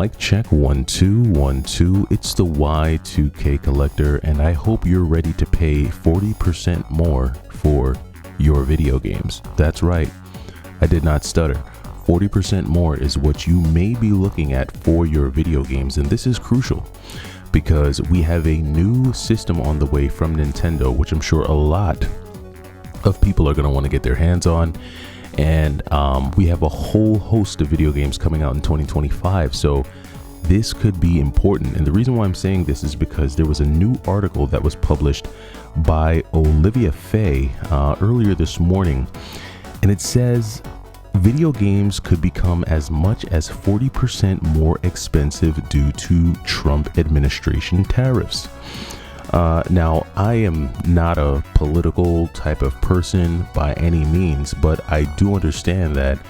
Mic check 1 2 1 2. It's the Y2K Collector, and I hope you're ready to pay 40% more for your video games. That's right, I did not stutter. 40% more is what you may be looking at for your video games, and this is crucial because we have a new system on the way from Nintendo, which I'm sure a lot of people are going to want to get their hands on. And we have a whole host of video games coming out in 2025, so this could be important. And the reason why I'm saying this is because there was a new article that was published by Olivia Fay earlier this morning, and it says video games could become as much as 40% more expensive due to Trump administration tariffs. Now, I am not a political type of person by any means, but I do understand that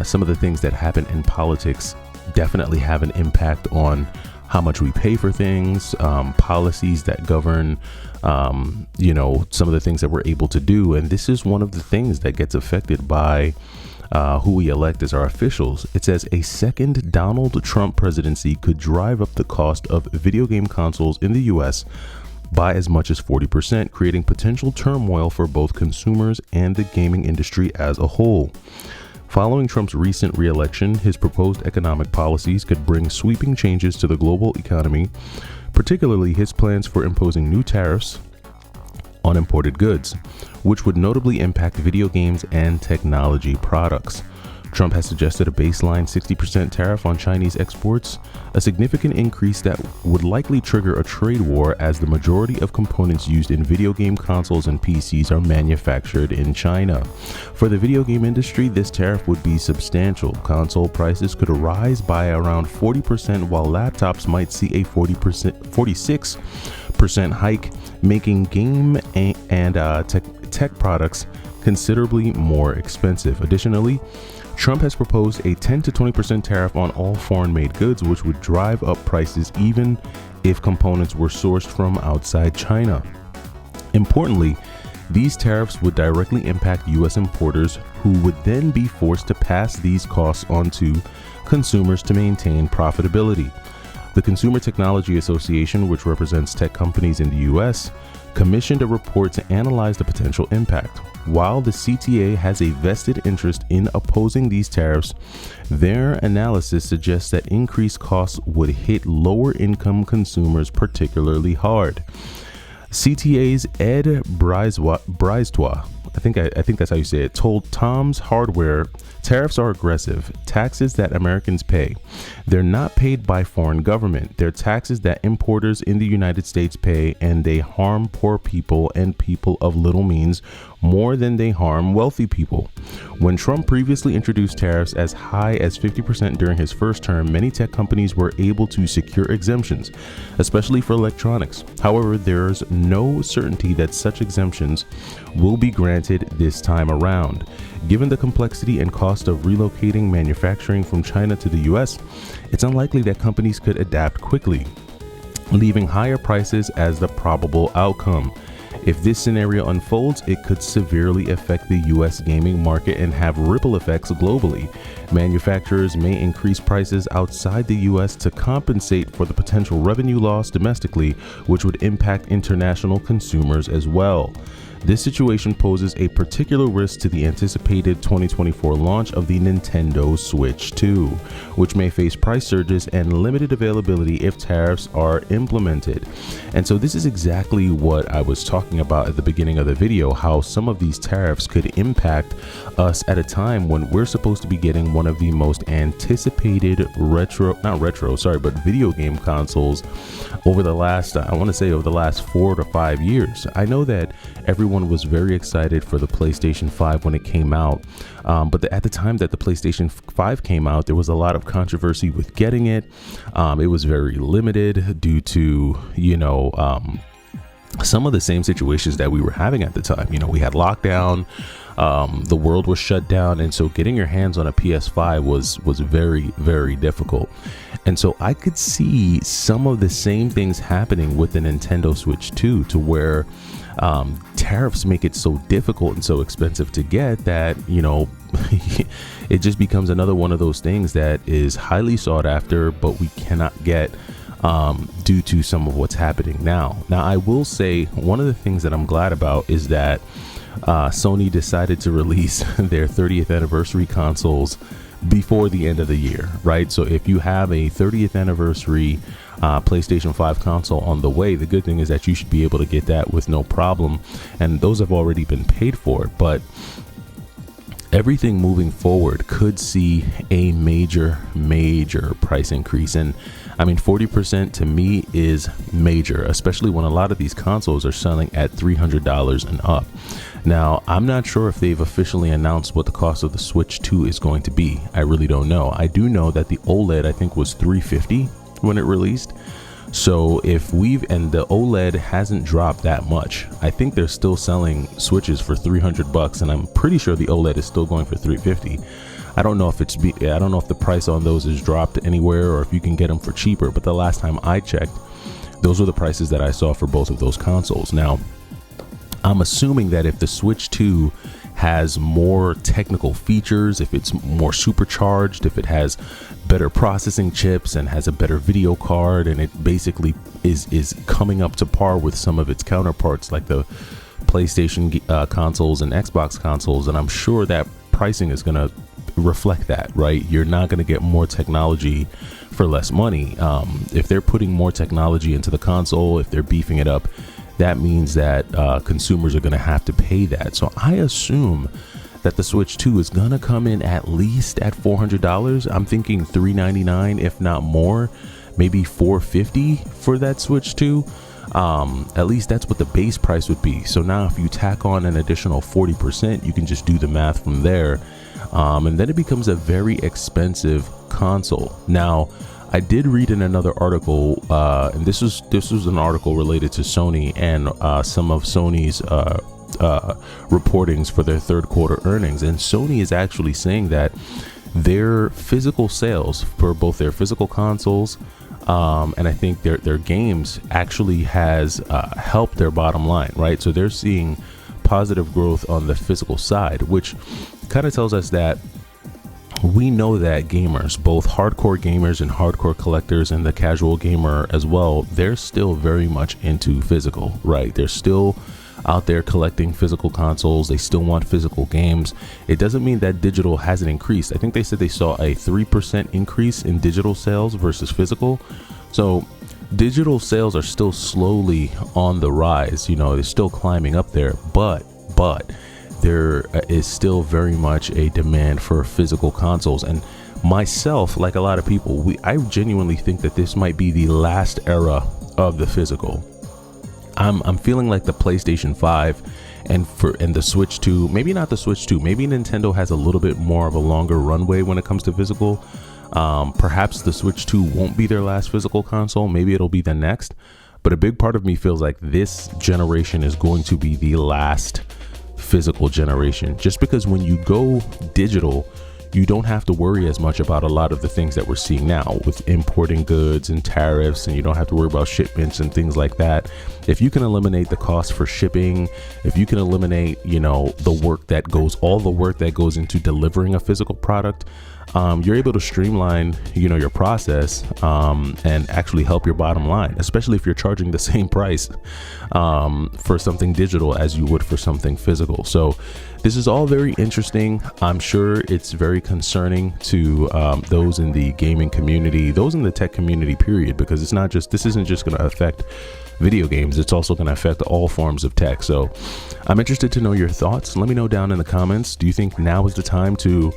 some of the things that happen in politics definitely have an impact on how much we pay for things, policies that govern, some of the things that we're able to do. And this is one of the things that gets affected by who we elect as our officials. It says a second Donald Trump presidency could drive up the cost of video game consoles in the U.S. by as much as 40%, creating potential turmoil for both consumers and the gaming industry as a whole. Following Trump's recent re-election, his proposed economic policies could bring sweeping changes to the global economy, particularly his plans for imposing new tariffs on imported goods, which would notably impact video games and technology products. Trump has suggested a baseline 60% tariff on Chinese exports, a significant increase that would likely trigger a trade war as the majority of components used in video game consoles and PCs are manufactured in China. For the video game industry, this tariff would be substantial. Console prices could rise by around 40%, while laptops might see a 46% hike, making game and tech products considerably more expensive. Additionally, Trump has proposed a 10 to 20% tariff on all foreign-made goods, which would drive up prices even if components were sourced from outside China. Importantly, these tariffs would directly impact U.S. importers, who would then be forced to pass these costs on to consumers to maintain profitability. The Consumer Technology Association, which represents tech companies in the U.S., commissioned a report to analyze the potential impact. While the CTA has a vested interest in opposing these tariffs, their analysis suggests that increased costs would hit lower-income consumers particularly hard. CTA's Ed Brystois, I think that's how you say it, told Tom's Hardware, tariffs are aggressive, taxes that Americans pay. They're not paid by foreign government. They're taxes that importers in the United States pay, and they harm poor people and people of little means more than they harm wealthy people. When Trump previously introduced tariffs as high as 50% during his first term, many tech companies were able to secure exemptions, especially for electronics. However, there's no certainty that such exemptions will be granted this time around. Given the complexity and cost of relocating manufacturing from China to the US, it's unlikely that companies could adapt quickly, leaving higher prices as the probable outcome. If this scenario unfolds, it could severely affect the US gaming market and have ripple effects globally. Manufacturers may increase prices outside the US to compensate for the potential revenue loss domestically, which would impact international consumers as well. This situation poses a particular risk to the anticipated 2024 launch of the Nintendo Switch 2, which may face price surges and limited availability if tariffs are implemented. And so this is exactly what I was talking about at the beginning of the video, how some of these tariffs could impact us at a time when we're supposed to be getting one of the most anticipated video game consoles over the last, over the last 4 to 5 years. I know that everyone was very excited for the PlayStation 5 when it came out, but at the time that the PlayStation 5 came out, there was a lot of controversy with getting it. It was very limited due to, some of the same situations that we were having at the time. We had lockdown, the world was shut down, and so getting your hands on a PS5 was very, very difficult. And so I could see some of the same things happening with the Nintendo Switch 2, to where Tariffs make it so difficult and so expensive to get that, you know, it just becomes another one of those things that is highly sought after, but we cannot get due to some of what's happening now. Now, I will say one of the things that I'm glad about is that Sony decided to release their 30th anniversary consoles before the end of the year, right? So if you have a 30th anniversary PlayStation 5 console on the way, the good thing is that you should be able to get that with no problem, and those have already been paid for. But everything moving forward could see a major price increase, and I mean 40% to me is major, especially when a lot of these consoles are selling at $300 and up. Now, I'm not sure if they've officially announced what the cost of the Switch 2 is going to be. I really don't know. I do know that the OLED, I think, was $350 when it released. So and the OLED hasn't dropped that much. I think they're still selling Switches for $300, and I'm pretty sure the OLED is still going for $350. I don't know if the price on those has dropped anywhere or if you can get them for cheaper, but the last time I checked, those were the prices that I saw for both of those consoles. Now, I'm assuming that if the Switch 2 has more technical features, if it's more supercharged, if it has better processing chips and has a better video card, and it basically is coming up to par with some of its counterparts like the PlayStation consoles and Xbox consoles, and I'm sure that pricing is going to reflect that, right? You're not going to get more technology for less money. If they're putting more technology into the console, if they're beefing it up, that means that consumers are going to have to pay that. So I assume that the Switch 2 is going to come in at least at $400. I'm thinking $399, if not more, maybe $450 for that Switch 2. At least that's what the base price would be. So now if you tack on an additional 40%, you can just do the math from there. And then it becomes a very expensive console. Now, I did read in another article, and this was an article related to Sony and some of Sony's reportings for their third quarter earnings. And Sony is actually saying that their physical sales for both their physical consoles and I think their games actually has helped their bottom line, right? So they're seeing positive growth on the physical side, which kind of tells us that we know that gamers, both hardcore gamers and hardcore collectors and the casual gamer as well, they're still very much into physical, right? They're still out there collecting physical consoles. They still want physical games. It doesn't mean that digital hasn't increased. I think they said they saw a 3% increase in digital sales versus physical. So digital sales are still slowly on the rise. You know, they're still climbing up there, but there is still very much a demand for physical consoles. And myself, like a lot of people, I genuinely think that this might be the last era of the physical. I'm feeling like the PlayStation 5 and the Switch 2, maybe not the Switch 2, maybe Nintendo has a little bit more of a longer runway when it comes to physical. Perhaps the Switch 2 won't be their last physical console. Maybe it'll be the next. But a big part of me feels like this generation is going to be the last physical generation, just because when you go digital, you don't have to worry as much about a lot of the things that we're seeing now with importing goods and tariffs, and you don't have to worry about shipments and things like that. If you can eliminate the cost for shipping, if you can eliminate, you know, all the work that goes into delivering a physical product, you're able to streamline, you know, your process and actually help your bottom line, especially if you're charging the same price for something digital as you would for something physical. So this is all very interesting. I'm sure it's very concerning to those in the gaming community, those in the tech community, period, because this isn't just going to affect video games. It's also going to affect all forms of tech. So I'm interested to know your thoughts. Let me know down in the comments. Do you think now is the time to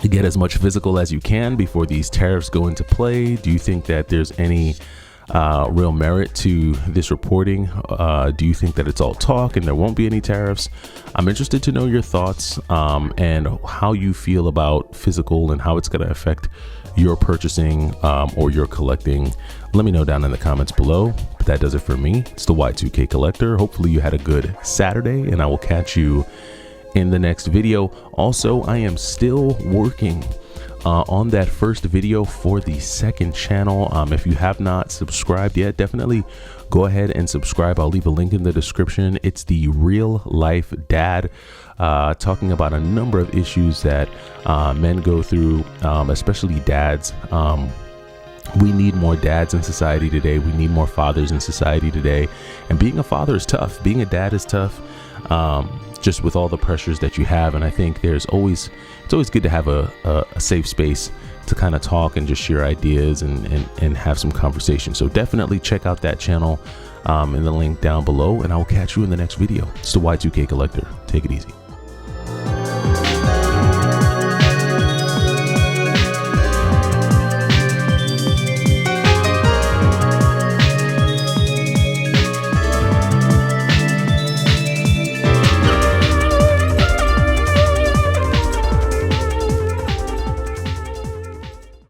get as much physical as you can before these tariffs go into play? Do you think that there's any real merit to this reporting? Do you think that it's all talk and there won't be any tariffs? I'm interested to know your thoughts and how you feel about physical and how it's going to affect your purchasing or your collecting. Let me know down in the comments below. But that does it for me. It's the Y2K Collector. Hopefully you had a good Saturday, and I will catch you in the next video. Also, I am still working on that first video for the second channel. If you have not subscribed yet, definitely go ahead and subscribe. I'll leave a link in the description. It's the Real Life Dad, talking about a number of issues that men go through, especially dads. We need more dads in society today. We need more fathers in society today. And being a father is tough. Being a dad is tough, just with all the pressures that you have. And I think it's always good to have a safe space to kind of talk and just share ideas and have some conversation. So definitely check out that channel in the link down below, and I will catch you in the next video. It's the Y2K Collector. Take it easy.